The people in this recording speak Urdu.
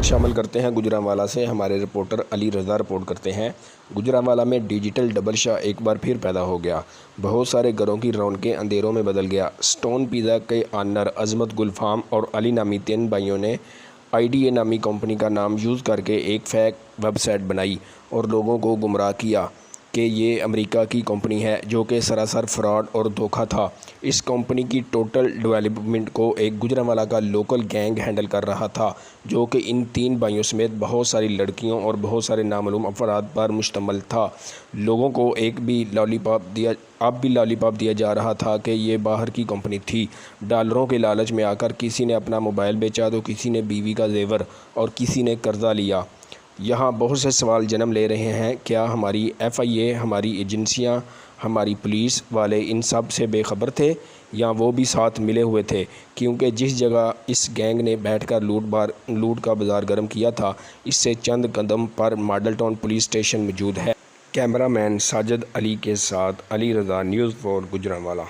شامل کرتے ہیں گجرانوالہ سے۔ ہمارے رپورٹر علی رضا رپورٹ کرتے ہیں۔ گجرانوالہ میں ڈیجیٹل ڈبل شاہ ایک بار پھر پیدا ہو گیا۔ بہت سارے گھروں کی رونقیں اندھیروں میں بدل گیا۔ سٹون پیزا کے آنر عظمت گل فام اور علی نامی 3 بھائیوں نے IDA نامی کمپنی کا نام یوز کر کے ایک فیک ویب سائٹ بنائی اور لوگوں کو گمراہ کیا کہ یہ امریکہ کی کمپنی ہے، جو کہ سراسر فراڈ اور دھوکہ تھا۔ اس کمپنی کی ٹوٹل ڈیولپمنٹ کو ایک گجرانوالہ کا لوکل گینگ ہینڈل کر رہا تھا، جو کہ ان 3 بھائیوں سمیت بہت ساری لڑکیوں اور بہت سارے نامعلوم افراد پر مشتمل تھا۔ لوگوں کو اب بھی لالی پاپ دیا جا رہا تھا کہ یہ باہر کی کمپنی تھی۔ ڈالروں کے لالچ میں آ کر کسی نے اپنا موبائل بیچا تو کسی نے بیوی کا زیور اور کسی نے قرضہ لیا۔ یہاں بہت سے سوال جنم لے رہے ہیں، کیا ہماری FIA، ہماری ایجنسیاں، ہماری پولیس والے ان سب سے بے خبر تھے یا وہ بھی ساتھ ملے ہوئے تھے؟ کیونکہ جس جگہ اس گینگ نے بیٹھ کر لوٹ کا بازار گرم کیا تھا، اس سے چند قدم پر ماڈل ٹاؤن پولیس اسٹیشن موجود ہے۔ کیمرہ مین ساجد علی کے ساتھ علی رضا، نیوز 4 گجرانوالہ۔